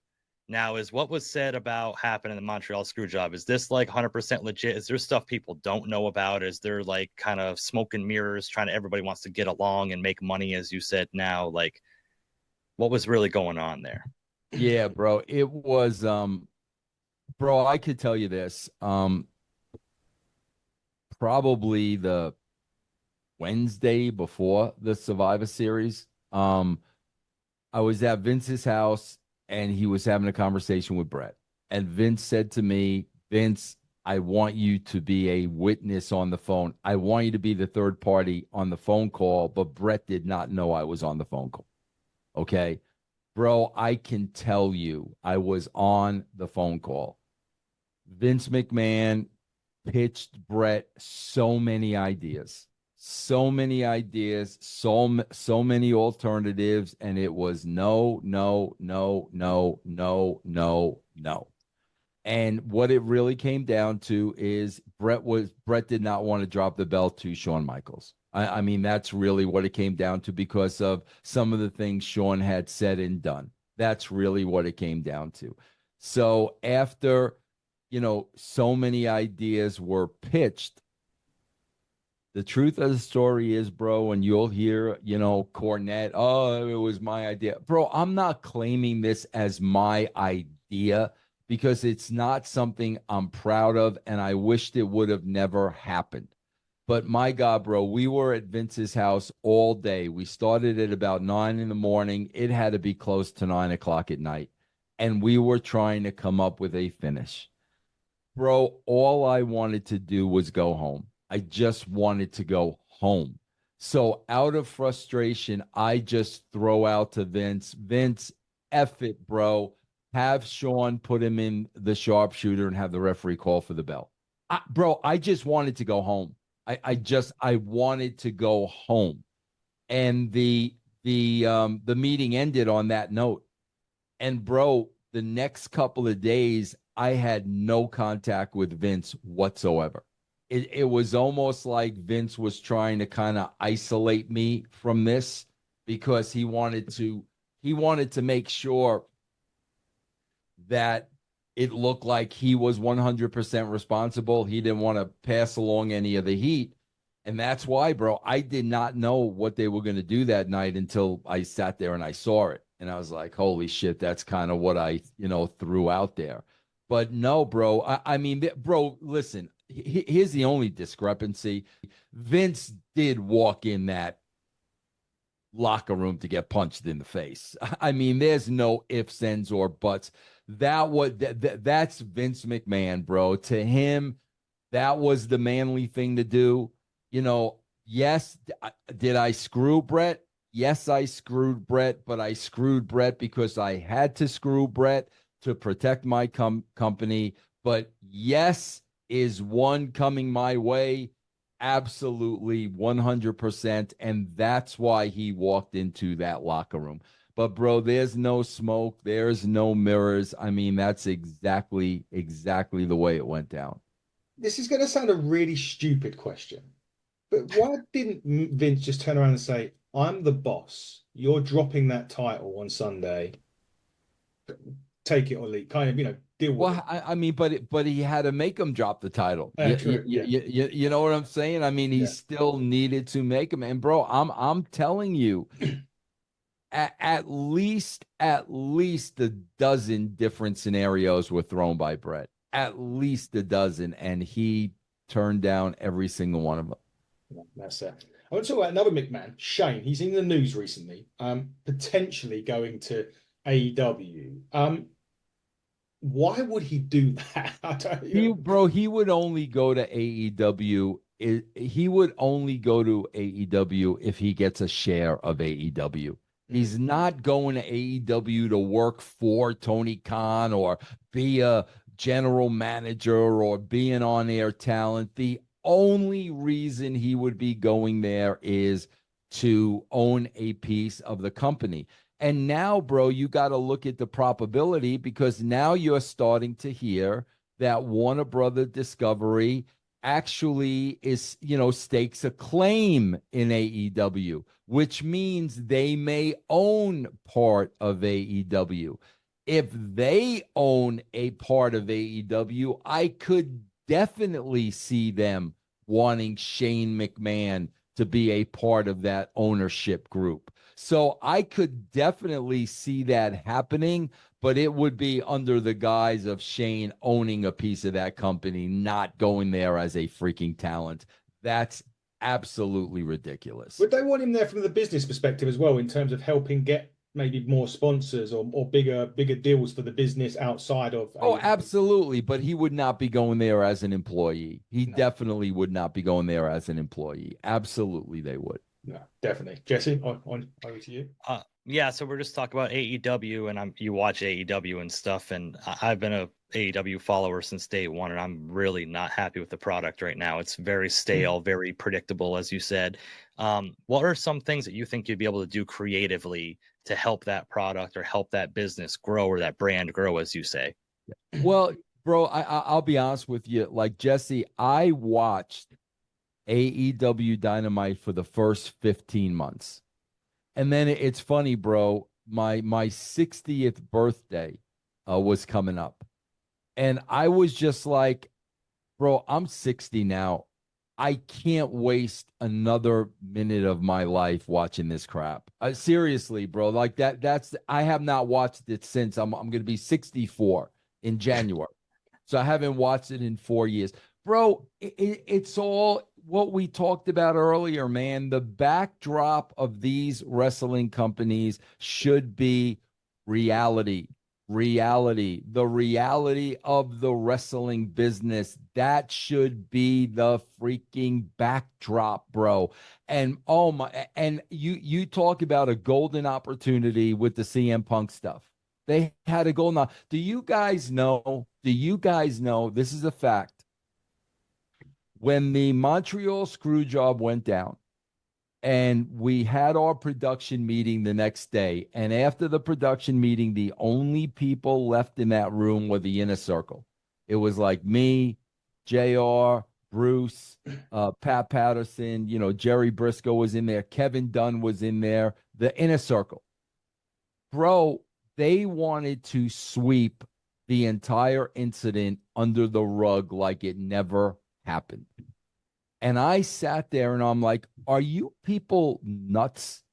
Now, is what was said about happening in the Montreal Screwjob, is this like 100% legit? Is there stuff people don't know about? Is there like kind of smoke and mirrors everybody wants to get along and make money, as you said now? Like, what was really going on there? Yeah, bro. It was, bro, I could tell you this. Probably the Wednesday before the Survivor Series, I was at Vince's house and he was having a conversation with Brett. And Vince said to me, Vince, I want you to be a witness on the phone. I want you to be the third party on the phone call, but Brett did not know I was on the phone call. Okay. Bro, I can tell you I was on the phone call. Vince McMahon pitched Brett so many ideas, so many alternatives, and it was no. And what it really came down to is Brett did not want to drop the belt to Shawn Michaels. I mean, that's really what it came down to because of some of the things Shawn had said and done. That's really what it came down to. So after, so many ideas were pitched, the truth of the story is, bro, and you'll hear, Cornette, oh, it was my idea. Bro, I'm not claiming this as my idea because it's not something I'm proud of, and I wished it would have never happened. But my God, bro, we were at Vince's house all day. We started at about 9 a.m. It had to be close to 9 o'clock at night. And we were trying to come up with a finish. Bro, all I wanted to do was go home. I just wanted to go home. So out of frustration, I just throw out to Vince, F it, bro. Have Shawn put him in the sharpshooter and have the referee call for the belt. Bro, I just wanted to go home. I wanted to go home. And the meeting ended on that note. And bro, the next couple of days, I had no contact with Vince whatsoever. It was almost like Vince was trying to kind of isolate me from this because he wanted to make sure that it looked like he was 100% responsible. He didn't want to pass along any of the heat. And that's why, bro, I did not know what they were going to do that night until I sat there and I saw it. And I was like, holy shit, that's kind of what I, threw out there. But no, bro, I mean, bro, listen, here's the only discrepancy. Vince did walk in that locker room to get punched in the face. I mean, there's no ifs, ands, or buts. That's Vince McMahon, bro. To him, that was the manly thing to do. Yes, did I screw Brett? Yes, I screwed Brett, but I screwed Brett because I had to screw Brett to protect my company. But yes, is one coming my way? Absolutely, 100%. And that's why he walked into that locker room. But, bro, there's no smoke. There's no mirrors. I mean, that's exactly the way it went down. This is going to sound a really stupid question, but why didn't Vince just turn around and say, I'm the boss. You're dropping that title on Sunday. Take it or leave. Kind of, deal with it. Well, I mean, but he had to make him drop the title. True, yeah. You know what I'm saying? I mean, he still needed to make him. And, bro, I'm telling you, at least a dozen different scenarios were thrown by Brett. At least a dozen, and he turned down every single one of them. That's it. I want to talk about another McMahon, Shane. He's in the news recently, potentially going to AEW. Why would he do that? He would only go to AEW. He would only go to AEW if he gets a share of AEW. He's not going to AEW to work for Tony Khan or be a general manager or be an on-air talent. The only reason he would be going there is to own a piece of the company. And now, bro, you got to look at the probability, because now you're starting to hear that Warner Brother Discovery actually is, stakes a claim in AEW, which means they may own part of AEW. If they own a part of AEW, I could definitely see them wanting Shane McMahon to be a part of that ownership group. So I could definitely see that happening, but it would be under the guise of Shane owning a piece of that company, not going there as a freaking talent. That's absolutely ridiculous. Would they want him there from the business perspective as well, in terms of helping get maybe more sponsors or bigger deals for the business outside of? Oh, absolutely. But he would not be going there as an employee. He definitely would not be going there as an employee. Absolutely, they would. No, definitely. Jesse, on over to you. Yeah, so we're just talking about AEW, and you watch AEW and stuff, and I've been a AEW follower since day one, and I'm really not happy with the product right now. It's very stale, very predictable, as you said. What are some things that you think you'd be able to do creatively to help that product or help that business grow or that brand grow, as you say? Well, bro, I'll be honest with you. Like, Jesse, I watched AEW Dynamite for the first 15 months. And then it's funny, bro, my 60th birthday was coming up. And I was just like, bro, I'm 60 now. I can't waste another minute of my life watching this crap. Seriously, bro, like I have not watched it since I'm going to be 64 in January. So I haven't watched it in 4 years. Bro, it's all what we talked about earlier, man. The backdrop of these wrestling companies should be reality. The reality of the wrestling business. That should be the freaking backdrop, bro. And you talk about a golden opportunity with the CM Punk stuff. They had a golden. Do you guys know? This is a fact. When the Montreal Screwjob went down, And we had our production meeting the next day. And after the production meeting, the only people left in that room were the inner circle. It was like me, JR, Bruce, Pat Patterson, Jerry Briscoe was in there. Kevin Dunn was in there, the inner circle. Bro, they wanted to sweep the entire incident under the rug like it never happened. And I sat there and I'm like, are you people nuts?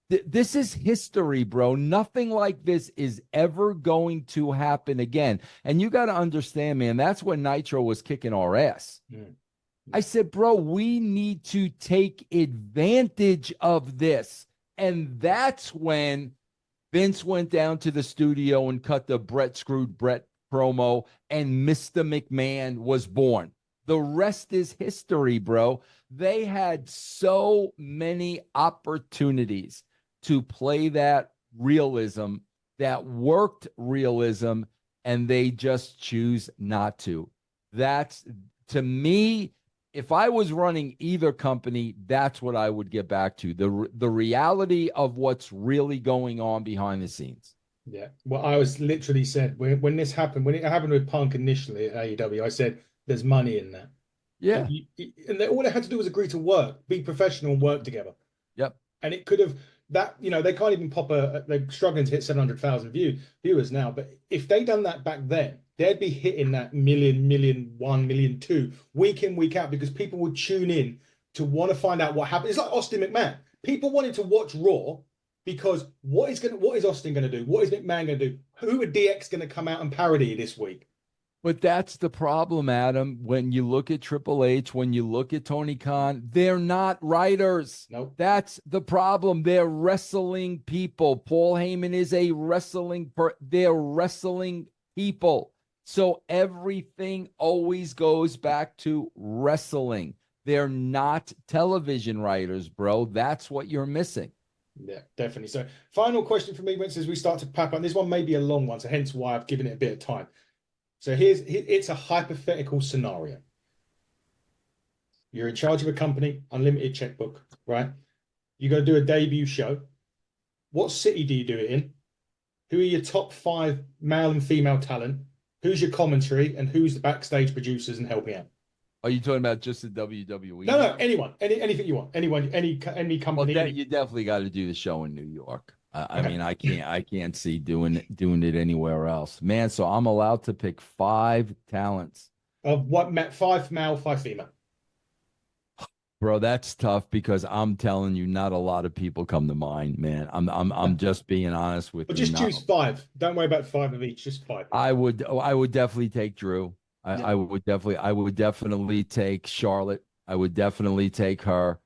This is history, bro. Nothing like this is ever going to happen again. And you got to understand, man, that's when Nitro was kicking our ass. Mm. I said, bro, we need to take advantage of this. And that's when Vince went down to the studio and cut the Brett Screwed Brett promo, and Mr. McMahon was born. The rest is history, bro. They had so many opportunities to play that realism, that worked realism, and they just choose not to. That's, to me, if I was running either company, that's what I would get back to, the reality of what's really going on behind the scenes. Yeah. Well, I was literally said, when this happened, when it happened with Punk initially at AEW, I said, there's money in that. Yeah. And all they had to do was agree to work, be professional and work together. Yep. And it could have, they can't even pop they're struggling to hit 700,000 viewers now. But if they'd done that back then, they'd be hitting that million, 1 million, 2 week in, week out, because people would tune in to want to find out what happened. It's like Austin McMahon. People wanted to watch Raw because what is Austin going to do? What is McMahon going to do? Who are DX going to come out and parody this week? But that's the problem, Adam. When you look at Triple H, when you look at Tony Khan, they're not writers. Nope. That's the problem. They're wrestling people. Paul Heyman is a they're wrestling people. So everything always goes back to wrestling. They're not television writers, bro. That's what you're missing. Yeah, definitely. So final question for me, Vince, as we start to pack up. This one may be a long one, so hence why I've given it a bit of time. So it's a hypothetical scenario. You're in charge of a company, unlimited checkbook, right? You're going to do a debut show. What city do you do it in? Who are your top 5 male and female talent? Who's your commentary? And who's the backstage producers and helping out? Are you talking about just the WWE? No, anyone. Anything you want. Anyone, any company. Well, you definitely got to do the show in New York. I mean, I can't see doing it anywhere else, man. So I'm allowed to pick 5 talents. Of what? 5 male, 5 female. Bro, that's tough because I'm telling you, not a lot of people come to mind, man. I'm just being honest with you. Just choose 5. Don't worry about 5 of each. Just 5. I would definitely take Drew. I would definitely take Charlotte. I would definitely take her.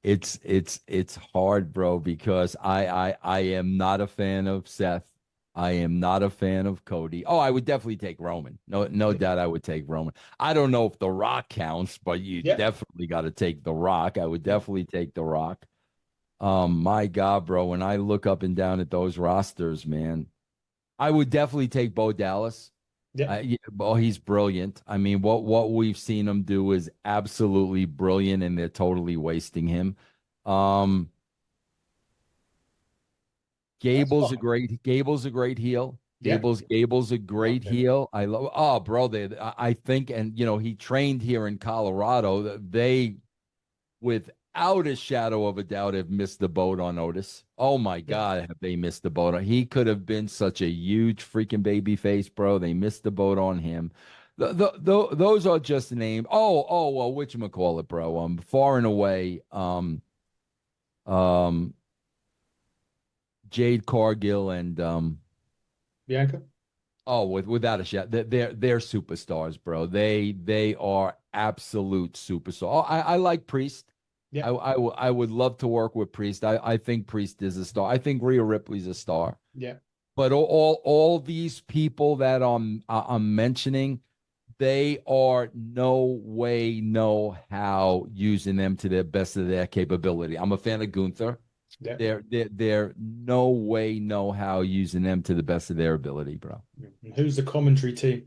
It's hard, bro, because I am not a fan of Seth. I am not a fan of Cody. Oh, I would definitely take Roman. No doubt I would take Roman. I don't know if The Rock counts, but you definitely got to take The Rock. I would definitely take The Rock. My God, bro, when I look up and down at those rosters, man, I would definitely take Bo Dallas. Yeah. He's brilliant. I mean, what we've seen him do is absolutely brilliant, and they're totally wasting him. Gable's a great heel. Gable's a great heel. I love. Oh, bro, I think, and he trained here in Colorado. They, without a shadow of a doubt, have missed the boat on Otis. Oh my God, have they missed the boat? He could have been such a huge freaking baby face, bro. They missed the boat on him. Those are just names. Oh, well, whatchamacallit, bro? Far and away, Jade Cargill and Bianca. Oh, without a shadow, they're superstars, bro. They are absolute superstars. I like Priest. Yeah, I would love to work with Priest. I think Priest is a star. I think Rhea Ripley's a star. Yeah, but all these people that I'm mentioning, they are no way, no how using them to the best of their capability. I'm a fan of Gunther. Yeah. They're no way, no how using them to the best of their ability, bro. Who's the commentary team?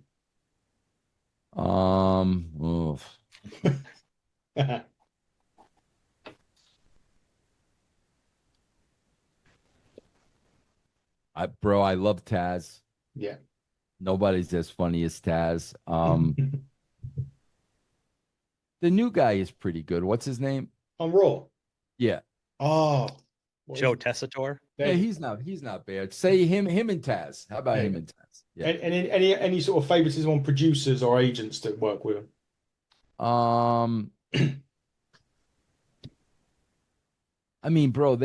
Bro, I love Taz. Yeah. Nobody's as funny as Taz. The new guy is pretty good. What's his name? On Raw. Yeah. Oh, what Joe is it? Tessitore. Yeah, he's not bad. Say him and Taz. How about There you him go. and Taz? Yeah. And any sort of favoritism on producers or agents that work with him? I mean, bro,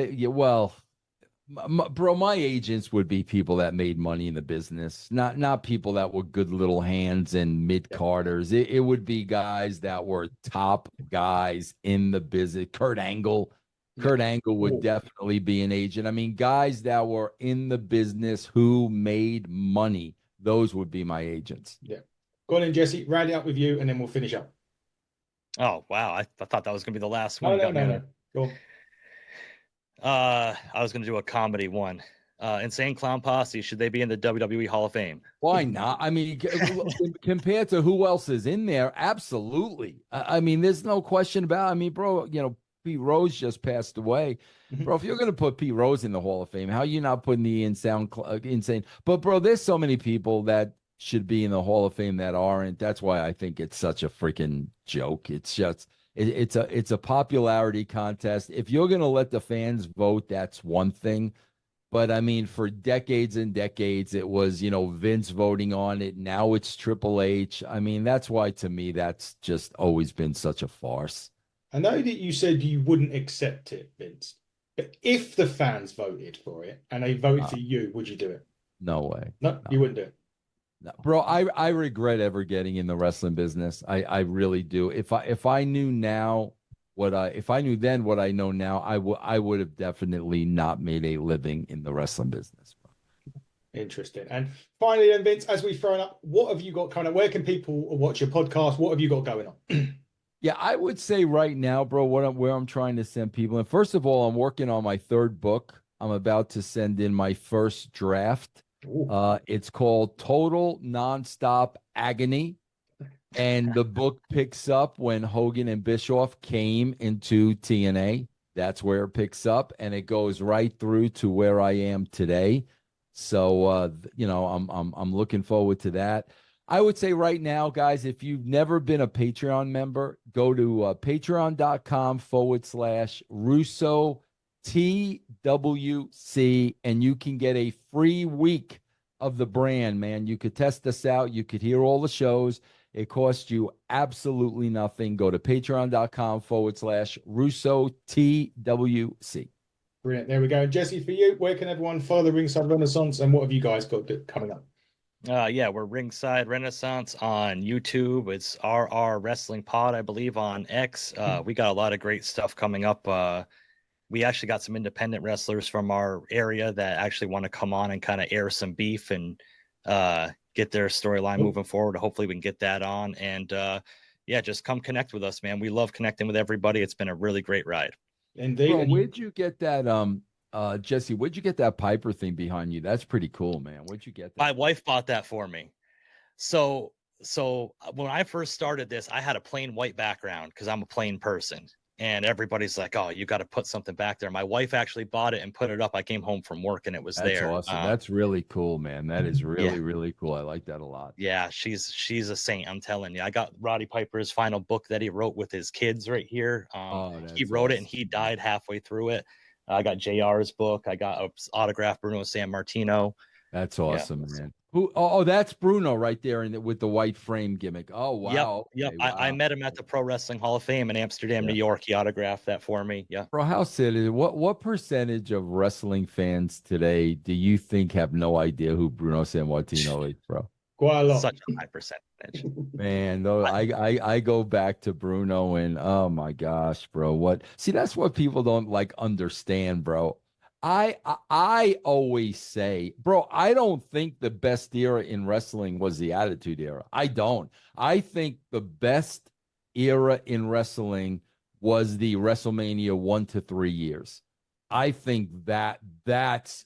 bro, my agents would be people that made money in the business, not people that were good little hands and mid-carders. It would be guys that were top guys in the business. Kurt Angle would definitely be an agent. I mean, guys that were in the business who made money. Those would be my agents. Yeah. Go on in, Jesse. Round it up with you, and then we'll finish up. Oh wow, I thought that was gonna be the last No, one. no. Go on. I was gonna do a comedy one. Insane Clown Posse, should they be in the WWE Hall of Fame? Why not? I mean, compared to who else is in there, absolutely. I mean, there's no question about it. I mean, bro, Pete Rose just passed away. Bro, if you're going to put Pete Rose in the Hall of Fame, how are you not putting the insane? But, bro, there's so many people that should be in the Hall of Fame that aren't. That's why I think it's such a freaking joke. It's just it's a popularity contest. If you're going to let the fans vote, that's one thing. But I mean, for decades and decades, it was, Vince voting on it. Now it's Triple H. I mean, that's why, to me, that's just always been such a farce. I know that you said you wouldn't accept it, Vince, but if the fans voted for it and they voted for you, would you do it? No way. No, you wouldn't do it. No. Bro, I regret ever getting in the wrestling business. I really do. If I knew now if I knew then what I know now, I would have definitely not made a living in the wrestling business. Interesting. And finally, then, Vince, as we've thrown up, what have you got coming up? Where can people watch your podcast? What have you got going on? Yeah, I would say right now, bro, where I'm trying to send people. And first of all, I'm working on my third book. I'm about to send in my first draft. It's called Total Nonstop Agony. And the book picks up when Hogan and Bischoff came into TNA. That's where it picks up, and it goes right through to where I am today. So, I'm looking forward to that. I would say right now, guys, if you've never been a Patreon member, go to patreon.com/Russo TWC, and you can get a free week of the brand, man. You could test us out. You could hear all the shows. It costs you absolutely nothing. Go to patreon.com/Russo TWC. Brilliant. There we go. Jesse, for you, where can everyone follow the Ringside Renaissance, and what have you guys got coming up? We're Ringside Renaissance on YouTube. It's RR Wrestling Pod, I believe, on X. We got a lot of great stuff coming up. We actually got some independent wrestlers from our area that actually want to come on and kind of air some beef and get their storyline moving forward. Hopefully we can get that on. And just come connect with us, man. We love connecting with everybody. It's been a really great ride. Indeed. Bro, where'd you get that Jesse, where'd you get that Piper thing behind you? That's pretty cool, man. Where'd you get that? My wife bought that for me. So when I first started this, I had a plain white background because I'm a plain person. And everybody's like, oh, you got to put something back there. My wife actually bought it and put it up. I came home from work and it was there. That's awesome. That's really cool, man. That is really, really cool. I like that a lot. Yeah, she's a saint. I'm telling you. I got Roddy Piper's final book that he wrote with his kids right here. He wrote it and he died halfway through it. I got JR's book. I got an autograph Bruno Sammartino. That's awesome, man. That's Bruno right there with the white frame gimmick. Oh, wow. Yep. Okay, wow. I met him at the Pro Wrestling Hall of Fame in Amsterdam, New York. He autographed that for me. Yeah. Bro, how silly. What percentage of wrestling fans today do you think have no idea who Bruno Sammartino is, bro? Quite a lot. Such a high percentage. Man, though, I go back to Bruno and oh my gosh, bro. That's what people don't understand, bro. I always say, bro, I don't think the best era in wrestling was the Attitude Era. I don't. I think the best era in wrestling was the WrestleMania 1 to 3 years. I think that's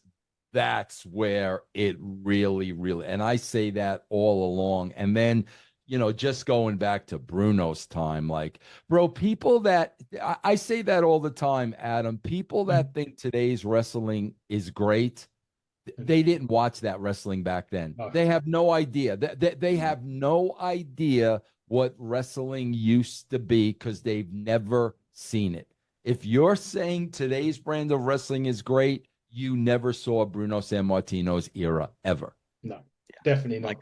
where it really, really, and I say that all along. And then just going back to Bruno's time, like, bro, people that I say that all the time, Adam, people that think today's wrestling is great, they didn't watch that wrestling back then. No. They have no idea. They have no idea what wrestling used to be because they've never seen it. If you're saying today's brand of wrestling is great, you never saw Bruno Sammartino's era ever. No, definitely not.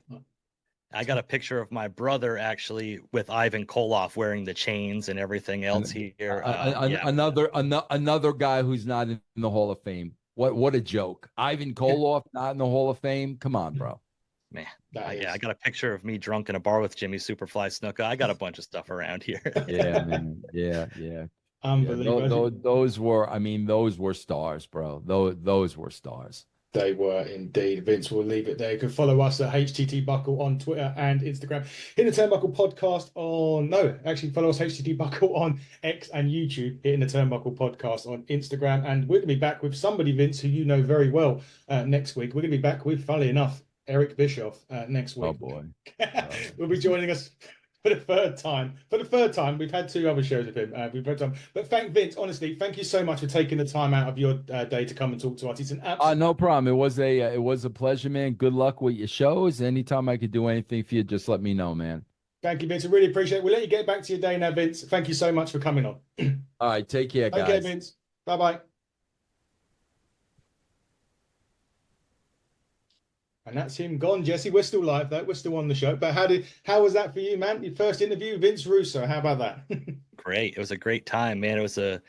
I got a picture of my brother actually with Ivan Koloff wearing the chains and everything else here. Another guy who's not in the Hall of Fame. What a joke. Ivan Koloff not in the Hall of Fame. Come on, bro. Man, I got a picture of me drunk in a bar with Jimmy Superfly Snuka. I got a bunch of stuff around here. Yeah, man. Yeah. Unbelievable. Those were stars, bro. Those were stars. They were indeed. Vince, will leave it there. You can follow us at HTT Buckle on Twitter and Instagram. Hitting the Turnbuckle Podcast follow us HTT Buckle on X and YouTube. Hitting the Turnbuckle Podcast on Instagram. And we're going to be back with somebody, Vince, who you know very well next week. We're going to be back with, funnily enough, Eric Bischoff next week. Oh, boy. Will be joining us for the third time. We've had 2 other shows with him. But thank Vince, honestly, thank you so much for taking the time out of your day to come and talk to us. It's an absolute no problem. It was a pleasure, man. Good luck with your shows. Anytime I could do anything for you, just let me know, man. Thank you, Vince. I really appreciate it. We'll let you get back to your day now, Vince. Thank you so much for coming on. All right, take care, guys. Okay, Vince. Bye-bye. And that's him gone, Jesse. We're still live, though. We're still on the show. But how was that for you, man? Your first interview, Vince Russo. How about that? Great. It was a great time, man. It was a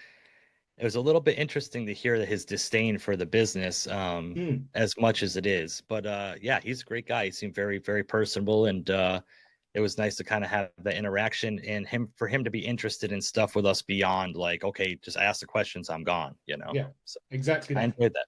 little bit interesting to hear his disdain for the business, as much as it is. But yeah, he's a great guy. He seemed very, very personable, and it was nice to kind of have the interaction and for him to be interested in stuff with us beyond like, okay, just ask the questions, I'm gone. Yeah, so exactly. I enjoyed that.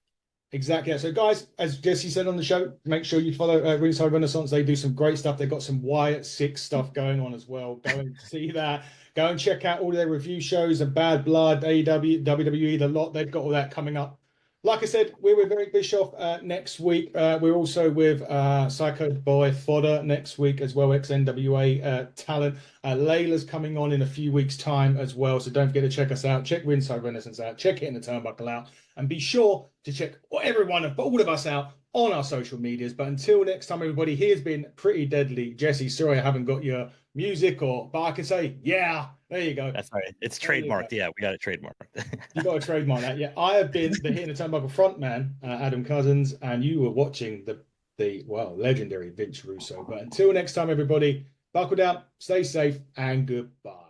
Exactly. So, guys, as Jesse said on the show, make sure you follow Ringside Renaissance. They do some great stuff. They've got some Wyatt 6 stuff going on as well. Go and see that. Go and check out all their review shows and Bad Blood, AEW, WWE, the lot. They've got all that coming up. Like I said, we're with Eric Bischoff next week. We're also with Psycho Boy Fodder next week as well, ex-NWA talent. Layla's coming on in a few weeks' time as well, so don't forget to check us out. Check Ringside Renaissance out. Check Hitting the Turnbuckle out. And be sure to check all of us out on our social medias. But until next time, everybody, he has been Pretty Deadly. Jesse, sorry I haven't got your music, but I can say, yeah, there you go. That's right. It's trademarked. Yeah, we got a trademark. You got to trademark that. Yeah, I have been the Hitting the Turnbuckle frontman, Adam Cousins, and you were watching the legendary Vince Russo. But until next time, everybody, buckle down, stay safe, and goodbye.